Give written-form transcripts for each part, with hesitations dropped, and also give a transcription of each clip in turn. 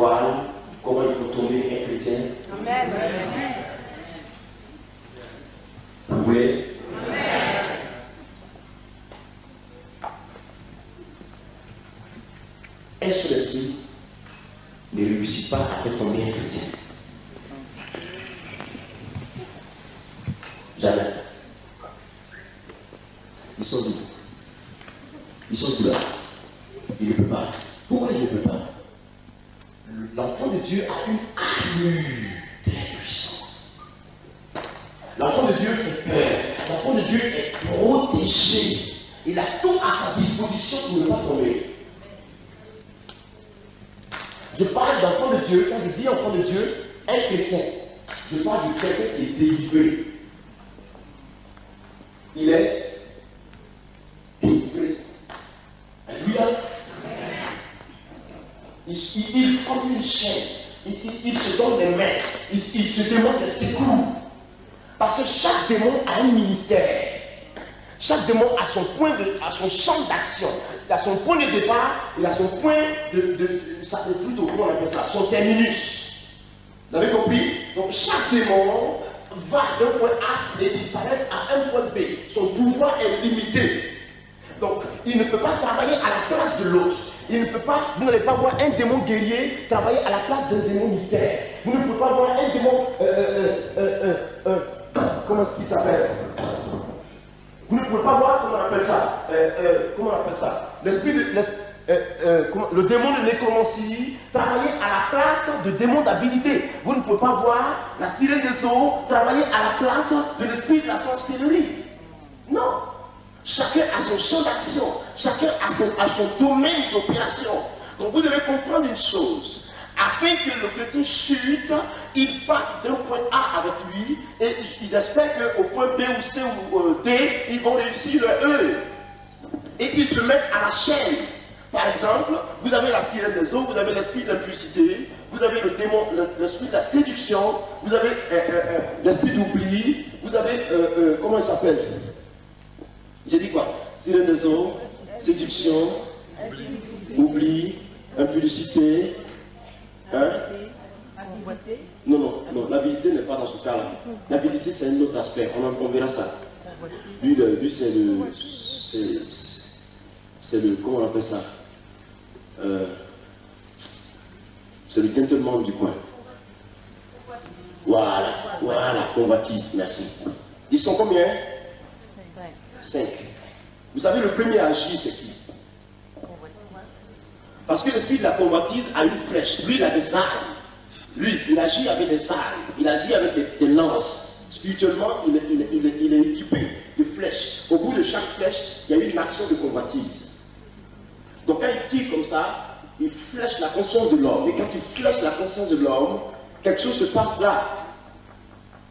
voile, comment il faut tomber un chrétien. Amen. Vous voulez? Amen. Un seul esprit ne réussit pas à faire tomber un chrétien. Jamais. Ils sont d'où? Ils sont d'où là? Il ne peut pas. Pourquoi il ne peut pas? L'enfant de Dieu a une armure très puissante. L'enfant de Dieu fait peur. L'enfant de Dieu est protégé. Il a tout à sa disposition pour ne pas tomber. Je parle d'enfant de Dieu, quand je dis enfant de Dieu, un chrétien. Je parle du chrétien qui est délivré. Il est délivré. Alléluia. Il forme une chaîne. Il se donne des mains. Il se demande des secours. Parce que chaque démon a un ministère. Chaque démon a son point a son champ d'action. Il a son point de départ, il a son point plutôt, comment on appelle ça, son terminus. Vous avez compris? Donc chaque démon va d'un point A et il s'arrête à un point B. Son pouvoir est limité. Donc il ne peut pas travailler à la place de l'autre. Il ne peut pas, vous n'allez pas voir un démon guerrier travailler à la place d'un démon mystère. Vous ne pouvez pas voir un démon, comment est-ce qu'il s'appelle? Vous ne pouvez pas voir, comment on appelle ça, comment on appelle ça, le démon de nécromancie travailler à la place de démon d'habilité. Vous ne pouvez pas voir la sirène des eaux travailler à la place de l'esprit de la sorcellerie. Non. Chacun a son champ d'action. Chacun a son domaine d'opération. Donc vous devez comprendre une chose. Afin que le chrétien chute, ils partent d'un point A avec lui et ils espèrent qu'au point B ou C ou D, ils vont réussir le E. Et ils se mettent à la chaîne. Par exemple, vous avez la sirène des eaux, vous avez l'esprit de l'impudicité, vous avez le démon, l'esprit de la séduction, vous avez l'esprit d'oubli, vous avez, comment il s'appelle? J'ai dit quoi? Sirène des eaux, séduction, oubli, impudicité. Hein? Non, l'habilité n'est pas dans ce cas-là. L'habilité, c'est un autre aspect. On verra ça. Lui c'est le, comment on appelle ça? C'est le gentleman du coin. Voilà, convoitise, merci. Ils sont combien? 5. Vous savez, le premier à agir, c'est qui? Parce que l'esprit de la convoitise a une flèche. Lui, il a des armes. Lui, il agit avec des armes. Il agit avec des lances. Spirituellement, il est équipé de flèches. Au bout de chaque flèche, il y a une action de convoitise. Donc quand il tire comme ça, il flèche la conscience de l'homme. Et quand il flèche la conscience de l'homme, quelque chose se passe là.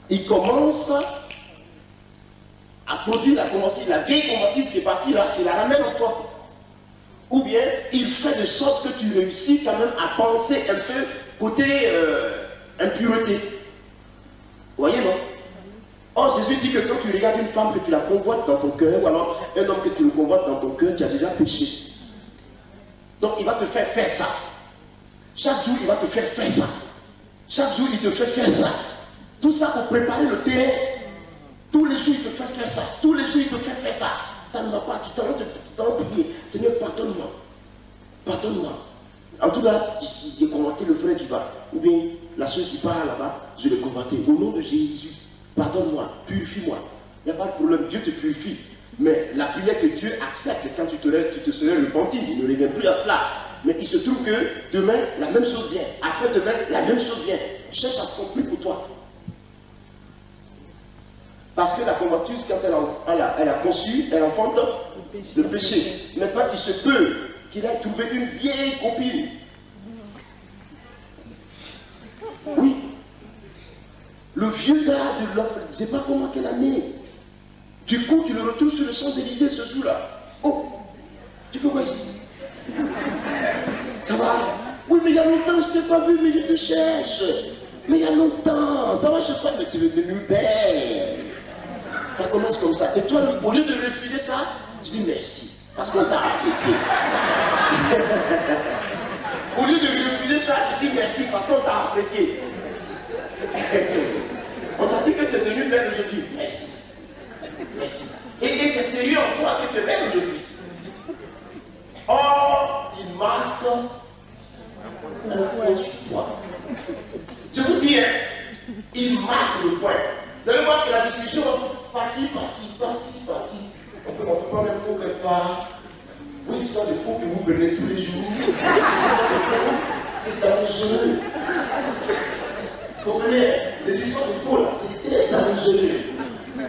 Il commence à produire la vieille convoitise qui est partie là, il la ramène en toi. Ou bien, il fait de sorte que tu réussis quand même à penser un peu côté impureté. Vous voyez, non? Or, Jésus dit que quand tu regardes une femme que tu la convoites dans ton cœur, ou alors un homme que tu le convoites dans ton cœur, tu as déjà péché. Donc, il va te faire faire ça. Chaque jour, il va te faire faire ça. Chaque jour, il te fait faire ça. Tout ça pour préparer le terrain. Tous les jours, il te fait faire ça. Tous les jours, il te fait faire ça. Ça ne va pas. Tu t'en prier. Seigneur, pardonne-moi. Pardonne-moi. En tout cas, j'ai convoité le frère qui va. Ou bien la soeur qui part là-bas, je l'ai convoité. Au nom de Jésus, pardonne-moi, purifie-moi. Il n'y a pas de problème. Dieu te purifie. Mais la prière que Dieu accepte quand tu te serais repenti, il ne revient plus à cela. Mais il se trouve que demain, la même chose vient. Après-demain, la même chose vient. Cherche à se compliquer pour toi. Parce que la convoitise, quand elle a conçu, elle enfante le péché. Maintenant, il se peut qu'il ait trouvé une vieille copine. Oui. Le vieux gars de l'homme, je ne sais pas comment quelle année. Du coup, tu le retrouves sur le Champs-Élysées ce jour-là. Oh, tu fais quoi ici? Ça va? Oui, mais il y a longtemps, je ne t'ai pas vu, mais je te cherche. Mais il y a longtemps, ça va, je crois, mais tu es devenue belle. Ça commence comme ça. Et toi, au lieu de refuser ça, tu dis merci. Parce qu'on t'a apprécié. Au lieu de refuser ça, tu dis merci parce qu'on t'a apprécié. On t'a dit que tu es devenu belle aujourd'hui. Merci. Merci. Et c'est sérieux en toi que tu es belle aujourd'hui. Or, il marque un point sur toi. Je vous dis, il marque le point. Vous allez voir que la discussion partie. On peut prendre un faux quelque part. Vos histoires de faux que vous prenez tous les jours. C'est dangereux. Vous comprenez? Les histoires de faux là, c'est très dangereux.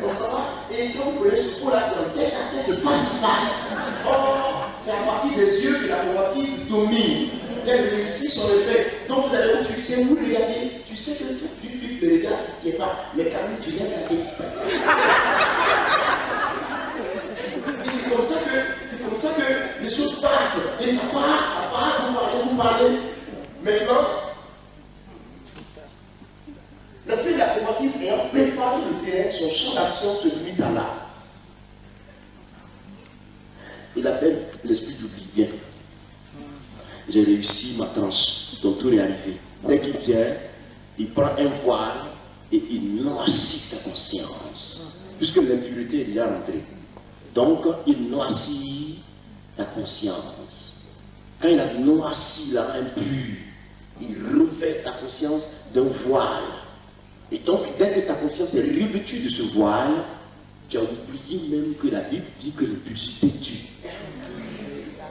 On s'en va. Et quand vous prenez ce faux là, c'est en tête à tête, de face à face. Or, c'est à partir des yeux que la convoitise domine. Qu'elle réussit son effet. Donc vous allez vous fixer, vous regardez. Tu sais que tu fixes le regard qui n'est pas, mais quand même tu viens regarder. C'est comme ça que les choses partent. Et ça part, vous parlez. Maintenant, l'esprit de la convoitise ayant préparé le terrain, son champ d'action se limite à là. Il appelle l'esprit d'oubli. Viens. J'ai réussi ma tranche, ton tour est arrivé. Dès qu'il vient, il prend un voile et il noircit ta conscience. Puisque l'impureté est déjà rentrée. Donc, il noircit ta conscience. Quand il a noirci la impure, il revêt ta conscience d'un voile. Et donc, dès que ta conscience est revêtue de ce voile, tu as oublié même que la Bible dit que l'impudicité tue.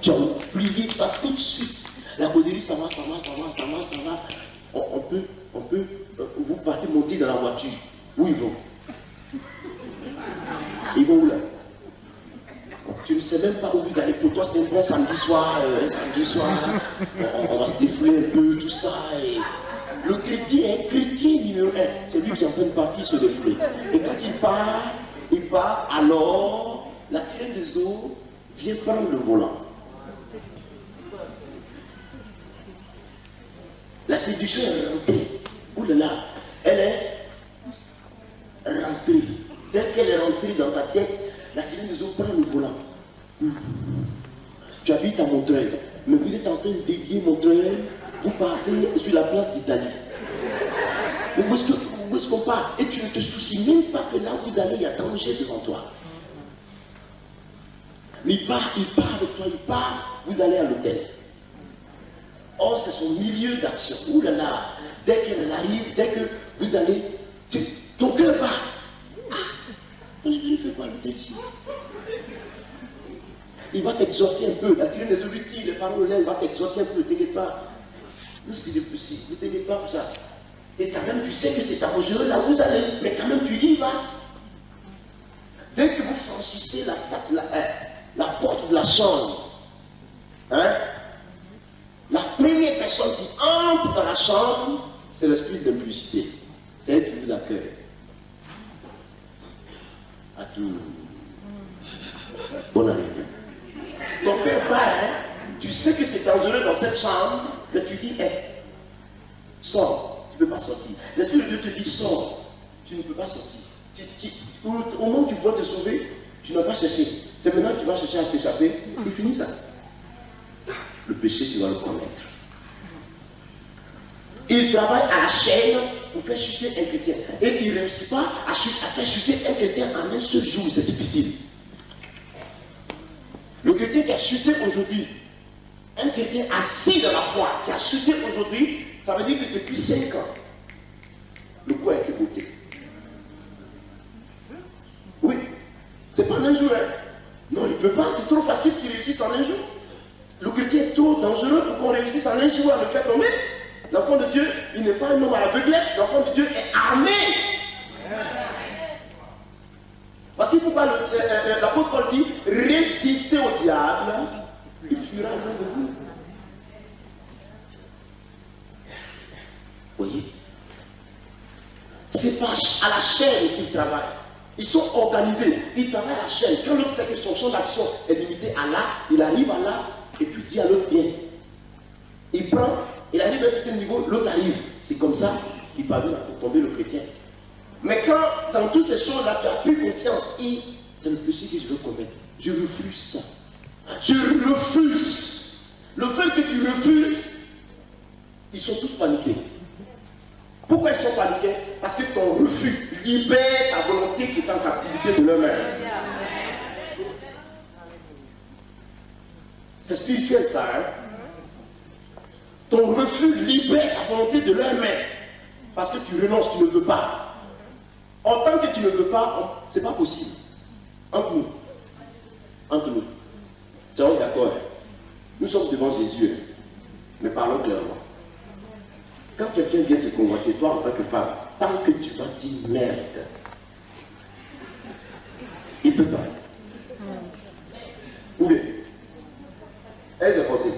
Tu as oublié ça tout de suite. La causerie, ça va. On peut, vous partez monter dans la voiture. Où ils vont? Ils vont où là? Tu ne sais même pas où vous allez. Pour toi, c'est un bon samedi soir. On va se défouler un peu, tout ça. Et le chrétien numéro 1. C'est lui qui est en train de partir se défouler. Et quand il part, alors la sirène des eaux vient prendre le volant. La séduction est rentrée. Ouh là là, elle est rentrée. Dès qu'elle est rentrée dans ta tête, la sirène des eaux prend le volant. Tu habites à Montreuil, mais vous êtes en train de dévier Montreuil, vous partez sur la place d'Italie. Où est-ce qu'on part? Et tu ne te soucies même pas que là où vous allez, il y a danger devant toi. Mais il part avec toi, vous allez à l'hôtel. Or, c'est son milieu d'action. Ouh là là, dès qu'elle arrive, dès que vous allez, ton cœur bat. Ah, on est venu faire quoi à l'hôtel ici? Il va t'exhorter un peu. La sirène des objectifs, les paroles là, il va t'exhorter un peu, ne t'inquiète pas. Non, c'est possible, ne t'inquiète pas pour ça. Et quand même, tu sais que c'est dangereux là où vous allez, mais quand même, tu y vas. Dès que vous franchissez la porte de la chambre, hein, la première personne qui entre dans la chambre, c'est l'esprit de l'impudicité. C'est elle qui vous accueille. À tout. Bonne arrivée. Ton cœur bat, hein? Tu sais que c'est dangereux dans cette chambre, mais tu dis, sors, tu ne peux pas sortir. L'esprit de Dieu te dit, sors, tu ne peux pas sortir. Au moment où tu dois te sauver, tu n'as pas cherché. C'est maintenant que tu vas chercher à t'échapper, et finis ça. Le péché, tu vas le commettre. Il travaille à la chaîne pour faire chuter un chrétien. Et il ne réussit pas à faire chuter un chrétien en un seul jour, c'est difficile. Le chrétien qui a chuté aujourd'hui, un chrétien assis dans la foi, qui a chuté aujourd'hui, ça veut dire que depuis 5 ans, le coup a été bouté. Oui, c'est pas en un jour. Hein. Non, il ne peut pas, c'est trop facile qu'il réussisse en un jour. Le chrétien est trop dangereux pour qu'on réussisse en un jour à le faire tomber. L'enfant de Dieu, il n'est pas un homme à l'aveuglette, l'enfant de Dieu est armé. Voici pourquoi l'apôtre Paul dit, résistez au diable, il fuira loin de vous. Voyez, c'est pas à la chaîne qu'ils travaillent. Ils sont organisés, ils travaillent à la chaîne. Quand l'autre sait que son champ d'action est limité à là, il arrive à là, et puis dit à l'autre, viens. Il prend, il arrive à un certain niveau, l'autre arrive. C'est comme ça qu'il parvient à faire tomber le chrétien. Mais quand, dans toutes ces choses-là, tu as plus conscience, et c'est le péché que je veux commettre. Je refuse ça. Je refuse. Le fait que tu refuses, Ils sont tous paniqués. Pourquoi ils sont paniqués? Parce que ton refus libère ta volonté qui est en captivité de leur main. C'est spirituel ça, hein? Ton refus libère ta volonté de leur main. Parce que tu renonces, tu ne veux pas. En tant que tu ne veux pas, c'est pas possible. Entre nous. Entre nous. Soyons d'accord. Nous sommes devant Jésus. Mais parlons clairement. Quand quelqu'un vient te convoiter, toi en tant que femme, tant que tu vas dire merde, il ne peut pas. Ou bien, est-ce forcé?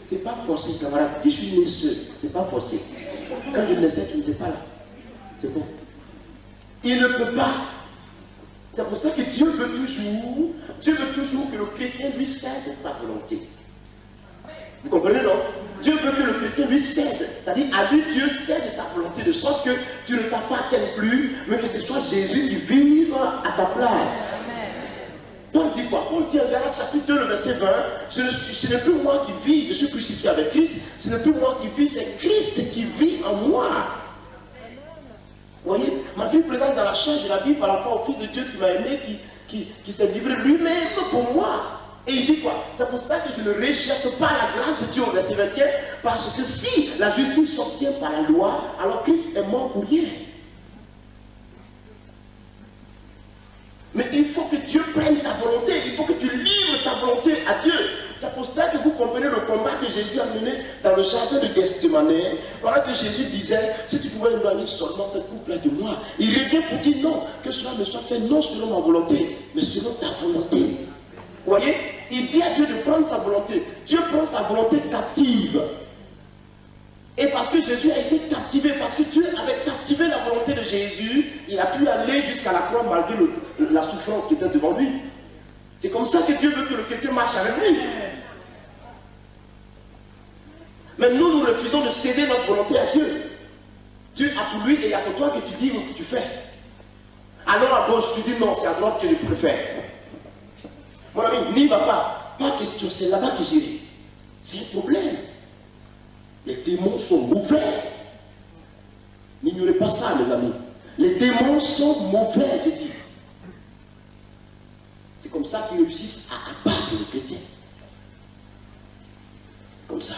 C'est pas forcé, camarade. Je suis né seul. C'est pas forcé. Quand je le sais, tu n'étais pas là. C'est bon. Il ne peut pas. C'est pour ça que Dieu veut toujours que le chrétien lui cède sa volonté. Vous comprenez, non? Dieu veut que le chrétien lui cède. C'est-à-dire, à lui, Dieu cède ta volonté de sorte que tu ne t'appartiennes plus, mais que ce soit Jésus qui vive à ta place. Paul dit quoi? Paul dit en Galates chapitre 2, le verset 20, ce n'est plus moi qui vis, je suis crucifié avec Christ, ce n'est plus moi qui vis, c'est Christ qui vit en moi. Vous voyez, ma vie présente dans la chair, je la vis par rapport au Fils de Dieu qui m'a aimé, qui s'est livré lui-même pour moi. Et il dit quoi? C'est pour ça que je ne rejette pas la grâce de Dieu au verset 21, parce que si la justice s'obtient par la loi, alors Christ est mort pour rien. Mais il faut que Dieu prenne ta volonté, il faut que tu livres ta volonté à Dieu. C'est pour cela que vous comprenez le combat que Jésus a mené dans le jardin de Gethsemane. Voilà que Jésus disait, si tu pouvais éloigner seulement cette coupe-là de moi. Il revient pour dire non, que cela ne soit fait non selon ma volonté, mais selon ta volonté. Vous voyez, il dit à Dieu de prendre sa volonté. Dieu prend sa volonté captive. Et parce que Jésus a été captivé, parce que Dieu avait captivé la volonté de Jésus, il a pu aller jusqu'à la croix malgré la souffrance qui était devant lui. C'est comme ça que Dieu veut que le chrétien marche avec lui. Mais nous refusons de céder notre volonté à Dieu. Dieu a pour lui et il y a pour toi que tu dis ou que tu fais. Alors à gauche, tu dis non, c'est à droite que je préfère. Mon ami, n'y va pas. Pas question, c'est là-bas que j'irai. C'est un problème. Les démons sont mauvais. N'ignorez pas ça, mes amis. Les démons sont mauvais, je dis. C'est comme ça qu'ils réussissent à abattre les chrétiens. Comme ça.